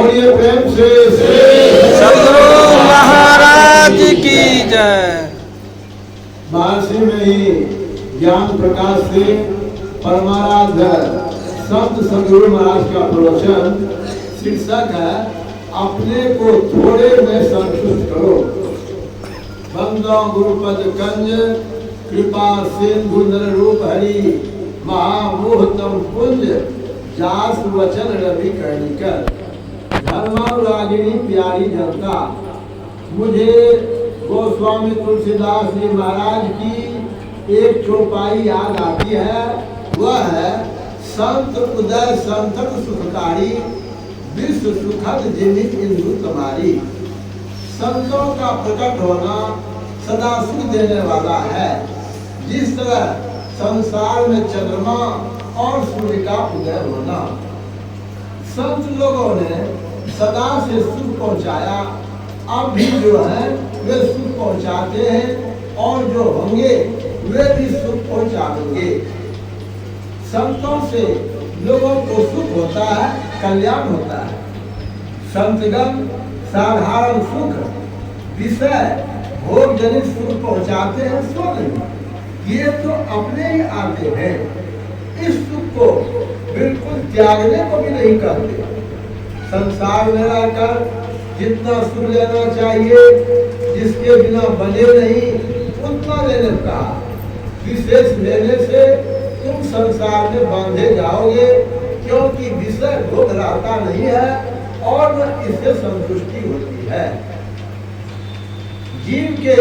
बोलिए प्रेम से सदगुरु महाराज की जय। महर्षि में ही ज्ञान प्रकाश से परमाराध्य संत सदगुरु महाराज का प्रवचन शीर्षक है अपने को थोड़े में संतुष्ट करो। बंदो गुरुपद कंज कृपा सिंधु नर रूप हरि महामोहतम पुंज जास वचन रवि कर्णिकर। धर्मानुरागिनी प्यारी जनता, मुझे गोस्वामी तुलसीदास जी महाराज की एक चौपाई याद आती है। वह है संत उदय संतन सुखकारी विश्व सुखद जिनि इंदु तुम्हारी। संतों का प्रकट होना सदा सुख देने वाला है। जिस तरह संसार में चंद्रमा और सूर्य का उदय होना। संत लोगों ने सदा से सुख पहुंचाया, अब भी जो है वे सुख पहुंचाते हैं और जो होंगे वे भी सुख पहुंचा देंगे। संतों से लोगों को सुख होता है, कल्याण होता है। संतगण साधारण सुख विषय भोग जनित सुख पहुंचाते हैं, सो नहीं, ये तो अपने ही आते हैं। इस सुख को बिल्कुल त्यागने को भी नहीं करते। संसार में रहकर जितना सुख लेना चाहिए, जिसके बिना बने नहीं, उतना लेने का। विशेष लेने से तुम संसार में बांधे जाओगे, क्योंकि विषय भोग रहता नहीं है और न इससे संतुष्टि होती है। जीव के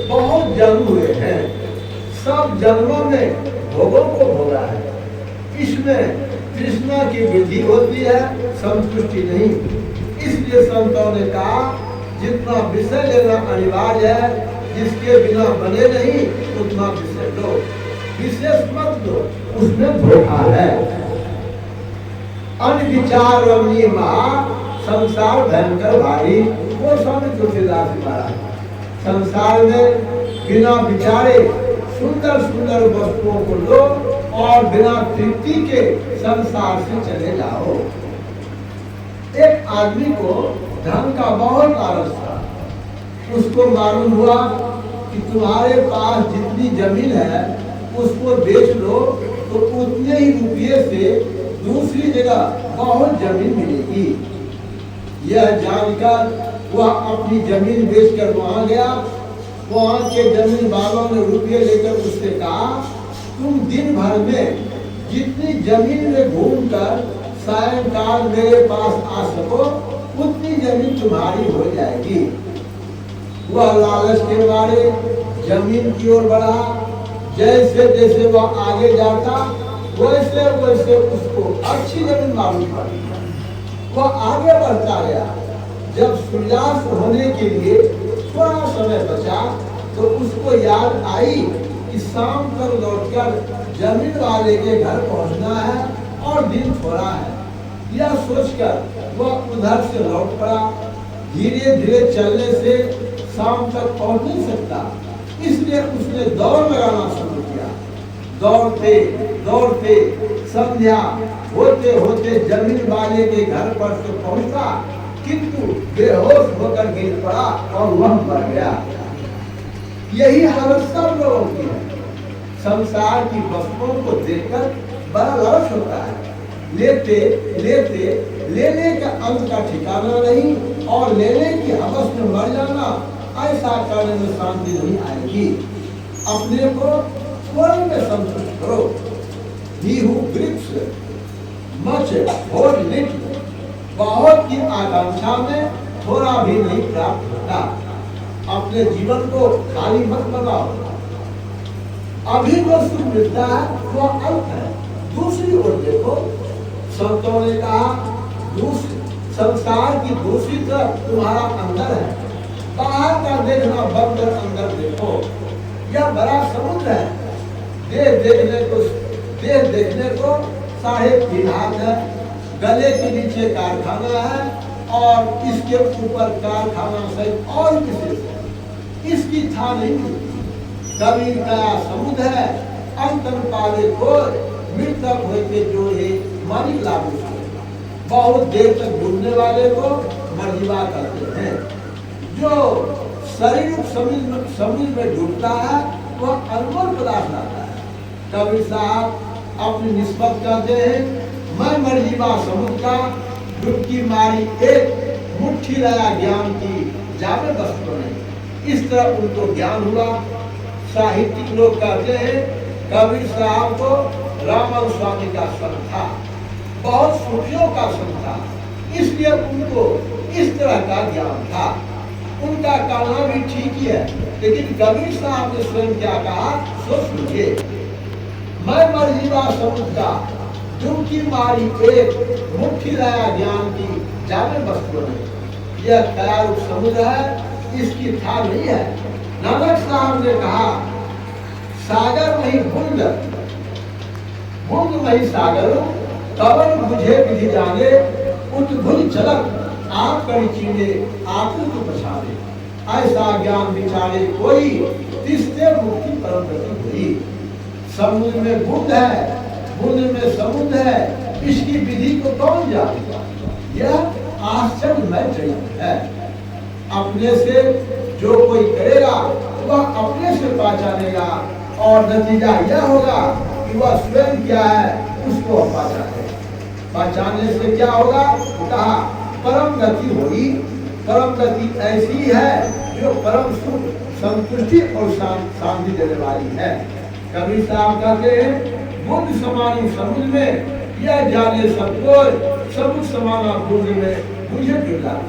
बहुत जन्म हुए हैं, सब जन्मों में भोगों को भोगा है। इसमें तृष्णा की वृद्धि होती है, संतुष्टि नहीं। इसलिए संतों ने कहा जितना विषय लेना अनिवार्य है, जिसके बिना बने नहीं, उतना विषय लो, विशेष मत लो, उसमें धोखा है। अनविचार रमणीय महा संसार भयंकर भारी। वो स्वामी तुलसीदास महाराज संसार में बिना विचारे सुंदर सुंदर वस्तुओं को लो और बिना तृप्ति के संसार से चले जाओ। एक आदमी को धन का बहुत लालच था। उसको मालूम हुआ कि तुम्हारे पास जितनी जमीन है उसको बेच लो तो उतने ही रुपये से दूसरी जगह बहुत जमीन मिलेगी। यह जानकर वह अपनी जमीन बेचकर वहां गया। वहां के जमीन वालों ने रुपये लेकर उससे कहा तुम दिन भर में जितनी जमीन में घूमकर सायंकाल मेरे पास आ सको, उतनी जमीन तुम्हारी हो जाएगी। वह लालच के मारे जमीन की ओर बढ़ा। जैसे जैसे वह आगे जाता वैसे वैसे उसको अच्छी जमीन मालूम पड़ी। वह आगे बढ़ता गया। जब सूर्यास्त होने के लिए थोड़ा समय बचा तो उसको याद आई कि शाम तक लौटकर जमीन वाले के घर पहुंचना है और दिन थोड़ा है। यह सोचकर वह उधर से लौट पड़ा। धीरे धीरे चलने से शाम तक पहुंच नहीं सकता, इसलिए उसने दौड़ लगाना शुरू किया। दौड़ते दौड़ते संध्या होते होते जमीन वाले के घर पर से पहुंचा, किंतु बेहोश होकर गिर पड़ा और वह मर गया। यही हालत सब लोगों की है। संसार की वस्तुओं को देखकर बड़ा लालच होता है। लेते लेते लेने का अंत का ठिकाना नहीं और लेने की हवस में मर जाना, ऐसा करने में शांति नहीं आएगी। अपने को थोड़े में संतुष्ट करो। He who grips much hold little. बहुत की आकांक्षा में थोड़ा भी नहीं प्राप्त होता। अपने जीवन को खाली मत बनाओ। अभी जो सुख मिलता है वह अल्प है। दूसरी ओर देखो, संतों ने कहा संसार की दूसरी तरफ तुम्हारा अंदर है। बाहर का देखना बंद कर अंदर देखो। यह बड़ा समुद्र है। देह देखने को 3.5 हाथ है। गले के नीचे कारखाना है और इसके ऊपर कारखाना सहित और विशेष है। इसकी था नहीं मिलती। कबीर का समुद्र है, अंतन पावे को मृतक होते जो है मानिक लागू। बहुत देर तक डूबने वाले को मर्जिबा कहते हैं। जो शरीर समुद्र में डूबता है वह अनमोल पदार्थ आता है। कबीर साहब अपनी निस्बत कहते हैं, मैं मर्जिबा समुद्र का डुबकी मारी एक मुट्ठी लाया ज्ञान की जावे वस्तु नहीं। इस तरह उनको ज्ञान हुआ। साहित्यिक लोग कहते हैं कबीर साहब को रामन स्वामी का संत था, बहुत सूफियों का संत था, इसलिए उनको इस तरह का ज्ञान था। उनका कहना भी ठीक ही है, लेकिन कबीर साहब ने स्वयं क्या कहा सो सुनिए। मैं मर्जिबा समुद्र का डुबकी मारी एक मुट्ठी लाया ज्ञान की जावे वस्तु नहीं। यह ख्याल समुद्र है, इसकी था नहीं है। नानक साहब ने कहा सागर नहीं बुंद, बुंद नहीं सागर, कवन बुझे विधि जाने, उद्भुज चलक आप कर चीने आकृत पछाड़े। ऐसा ज्ञान विचारे कोई, तिसते मुक्ति परम गति हुई। समुद्र में बुंद है, बुंद में समुद्र है, इसकी विधि को कौन जानेगा? यह आश्चर्यमय चरित्र है। अपने से जो कोई करेगा वह अपने से पहचानेगा, और नतीजा यह होगा कि वह स्वयं क्या है उसको पहचाने। पहचानने से क्या होगा? कहा परम गति होगी। परम गति ऐसी है जो परम सुख, संतुष्टि और शांति देने वाली है। कबीर साहब कहते हैं बुद्ध समानी समुद्र में यह जाने सबको, समुद्र समाना बुद्ध में मुझे गिरला।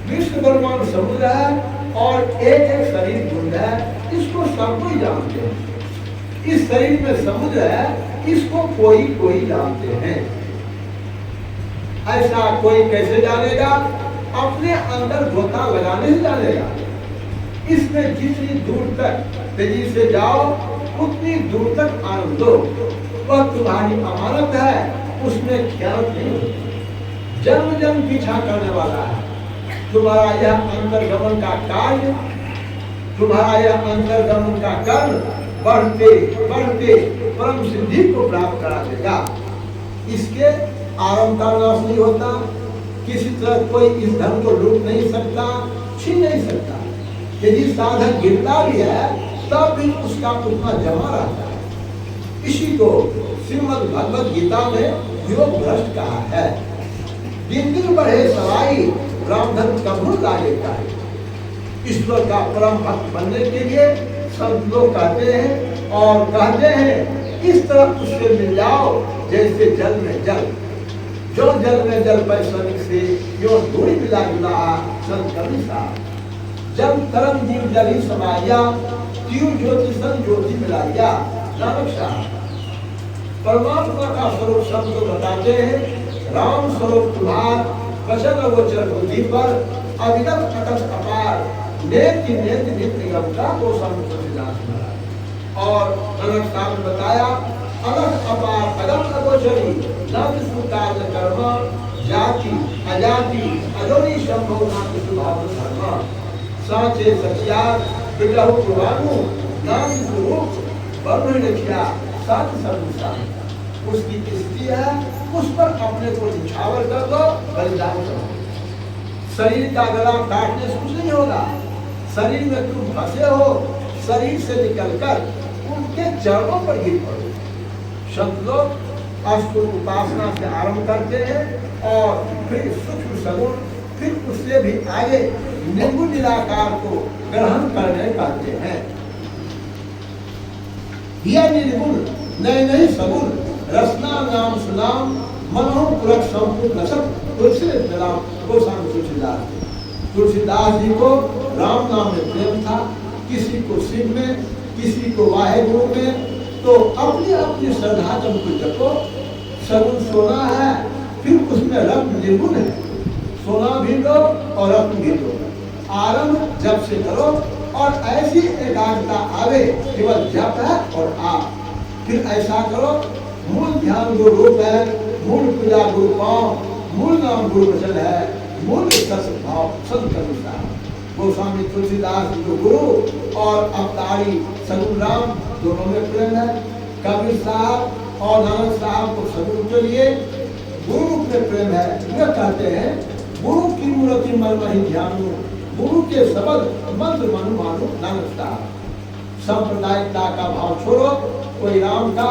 विश्व ब्रह्मांड समुद्र है और एक एक शरीर बुद्ध है, इसको सब कोई जानते हैं। इस शरीर में समुद्र है, इसको कोई कोई जानते हैं। ऐसा कोई कैसे जानेगा? अपने अंदर गोता लगाने से जानेगा। इसमें जितनी दूर तक तेजी से जाओ उतनी दूर तक आनंद लो। वह तुम्हारी अमानत है, उसमें ख्याल नहीं, जन्म जन्म पीछा करने वाला है। तुम्हारा यह अंतर्गमन का कार्य, तुम्हारा यह अंतर्गमन का कर्म बढ़ते बढ़ते परम सिद्धि को प्राप्त करा देगा। इसके आरंभ का नाश नहीं होता। किसी तरह कोई इस धन को लूट नहीं सकता, छीन नहीं सकता। यदि साधक गिरता भी है तब भी उसका उतना जमा रहता है। इसी को श्रीमद् भगवद गीता में योग भ्रष्ट कहा है। दिन दिन बढ़े सवाई, रामधन कभू लागे है। ईश्वर का परम भक्त बनने के लिए सब लोग कहते हैं और कहते हैं इस तरह उससे मिल जाओ जैसे जल में जल। जो जल में जल पर सनिक से यो दूरी मिला जुला संत कबीर साहब। जब तरंग जीव जली समाया, त्यों ज्योति सन ज्योति मिलाया। नानक साहब परमात्मा का स्वरूप शब्द बताते हैं। राम स्वरूप तुम्हार वचन गोचर बुद्धि पर अविरत अटक अपार, नेति नेति नित्य निगमता को संत। और नानक साहब ने बताया अलग अपार अगम अगोचरी, नाथ सुकाल कर्म, जाति अजाति अजोनी संभव नाथ सुभाव धर्म। साचे सचियार बिगहु पुरानु, नाथ स्वरूप वर्ण रखिया सात सर्वसार। उसकी स्थिति है, उस पर अपने को निछावर कर दो, बलिदान करो। शरीर का गला काटने से कुछ नहीं होगा। शरीर में तुम फंसे हो, शरीर से निकलकर उनके चरणों पर गिर पड़ो। संत लोग अष्ट उपासना से आरंभ करते हैं और फिर सूक्ष्म सगुण, फिर उससे भी आगे निर्गुण निराकार को ग्रहण करने कहते हैं। यह निर्गुण नए नए सगुण, रसना नाम सुनाम, मनोपुरक संपूर्ण रसक। तुलसीदास जी को राम नाम में प्रेम था, किसी को शिव में, किसी को वाहेगुरु में। तो अपनी अपनी श्रद्धा जब को जपो। सगुण सोना है, फिर उसमें रत्न निर्गुण है। सोना भी लो और रत्न भी लो। आरंभ जब से करो और ऐसी एकाग्रता आवे, केवल जप है और आप। फिर ऐसा करो, मूल ध्यान गुरु रूप है, मूल पूजा गुरु पांव, मूल नाम गुरु वचन है, मूल सत्भाव संत करुणा। गोस्वामी तुलसीदास जो गुरु और अवतारी सगुण राम दोनों में प्रेम है। कबीर साहब और नानक साहब को सगुण के लिए गुरु में प्रेम है। वे कहते हैं गुरु की मूर्ति मन मही ध्यानु, गुरु के शब्द मंत्र मन मानो नानकता। सांप्रदायिकता का भाव छोड़ो, कोई राम का,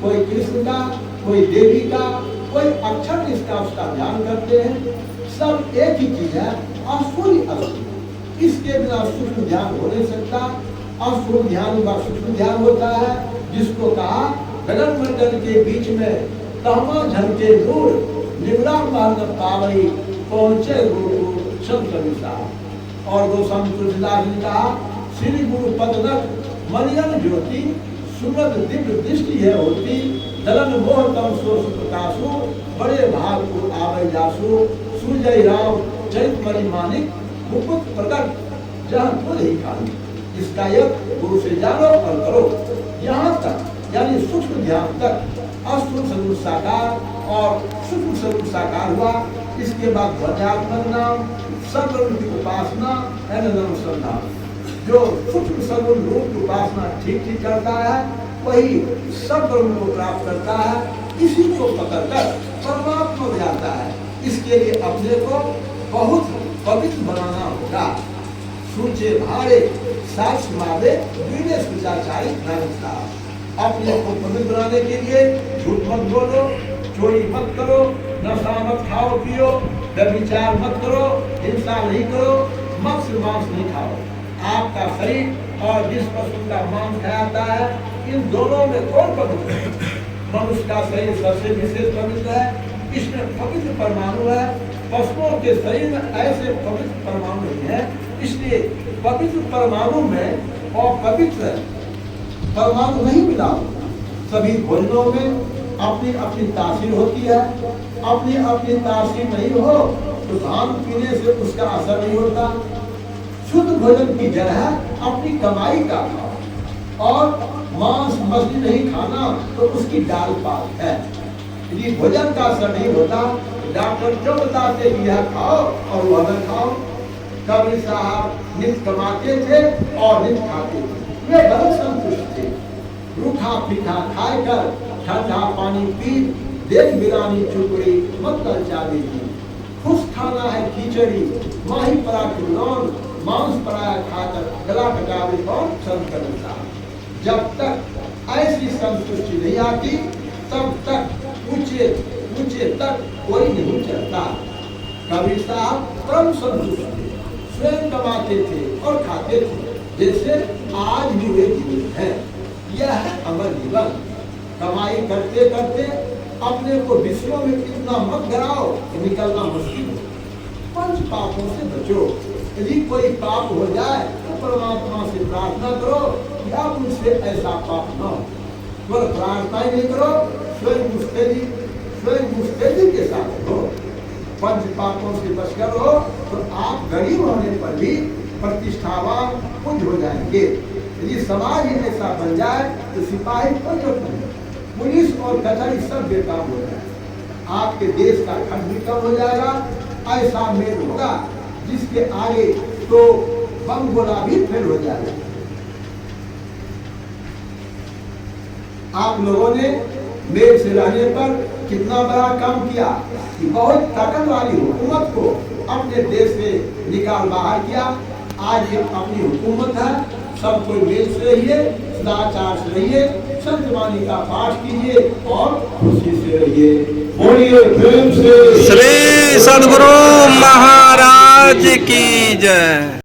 कोई कृष्ण का, कोई देवी का, कोई अक्षर निष्ठा उसका ध्यान करते हैं। सब एक ही चीज है, असूल असूल। इसके बिना सूक्ष्म ध्यान हो नहीं सकता। असूल ध्यान का सूक्ष्म ध्यान होता है, जिसको कहा गगन मंडल के बीच में तहमा झलके नूर, निवड़ा महल पावई पहुंचे गुरु शंकर विशाल। और गोस्वामी तुलसीदास ने कहा श्री गुरु पदनक मनियन ज्योति, सुमद दिव्य दृष्टि है होती, दलन मोह तम सोस प्रकाशु, बड़े भाग को आवे जासु, सूर्य राम चरित मणि मानिक, मुकुट प्रकट जहाँ खुद ही खाली। इसका यज्ञ गुरु से जानो और करो। यहाँ तक यानी सूक्ष्म ध्यान तक असूक्ष्म सगुण साकार और सूक्ष्म सगुण साकार हुआ। इसके बाद ध्वजात्मक नाम, सगुण की उपासना अनुसंधान। जो सूक्ष्म सगुण रूप की उपासना ठीक ठीक करता है, वही सब गुण को प्राप्त करता है। इसी को पकड़कर परमात्मा में जाता है। इसके लिए अपने को बहुत पवित्र बनाना होगा। सूचे भारे साक्ष मावे विवेश विचारचारी नानकता। अपने को पवित्र बनाने के लिए झूठ मत बोलो, चोरी मत करो, नशा मत खाओ पियो, व्यभिचार मत करो, हिंसा नहीं करो, मत्स्य मांस नहीं खाओ। आपका शरीर और जिस पशु का मांस खाता है, इन दोनों में कौन पवित्र है? मनुष्य का शरीर सबसे विशेष पवित्र है। इसमें पवित्र परमाणु है। पशुओं के शरीर में ऐसे पवित्र परमाणु नहीं है। इसलिए पवित्र परमाणु में और पवित्र परमाणु नहीं मिला। सभी भोजनों में अपनी अपनी तासीर होती है। अपनी अपनी तासीर नहीं हो तो भांग पीने से उसका असर नहीं होता। शुद्ध भोजन की जड़ है अपनी कमाई का खाओ, और मांस मछली नहीं खाना तो उसकी डाल पात है। यदि भोजन का असर नहीं होता, डॉक्टर क्यों बताते कि यह खाओ और वह न खाओ? कबीर साहब नित कमाते थे और नित खाते थे। वे बहुत संतुष्ट थे। रूखा पीठा खाकर ठंडा पानी पी, देख बिरानी चुपड़ी मत ललचा देगी। खुश खाना है खिचड़ी, माही परा किलौन, मांस पराया खाकर गला कटावे कौन संत करता। जब तक ऐसी संतुष्टि नहीं आती, तब तक ऊंचे ऊंचे तक कोई नहीं चलता। कबीर साहब परम संतुष्ट थे, स्वयं कमाते थे और खाते थे, जैसे आज भी वे जीवित हैं। यह है अमर जीवन। कमाई करते करते अपने को विषयों में इतना मत गिराओ कि निकलना मुश्किल हो। पंच पापों से बचो। यदि कोई पाप हो जाए तो परमात्मा से प्रार्थना करो कि आप मुझसे ऐसा पाप न हो। केवल प्रार्थना ही नहीं करो, स्वयं मुस्तैदी के साथ हो। पंच पापों से बचकर हो तो आप गरीब होने पर भी प्रतिष्ठावान पूज्य हो जाएंगे। यदि समाज ही ऐसा बन जाए तो सिपाही कोई जरूरत नहीं, पुलिस और कचहरी सब बेकार हो जाए। आपके देश का खर्च भी कम हो जाएगा। ऐसा मेल होगा जिसके आगे तो बम गोला भी फेल हो जाएगा। आप लोगों ने मेल से रहने पर कितना बड़ा काम किया कि बहुत ताकत वाली हुकूमत को अपने देश से निकाल बाहर किया। आज ये अपनी हुकूमत है। सब कोई मेल से रहिए, सदाचार से रहिए, संत वाणी का पाठ कीजिए और खुशी से रहिए। बोलिए प्रेम से श्री सद्गुरु महाराज की जय।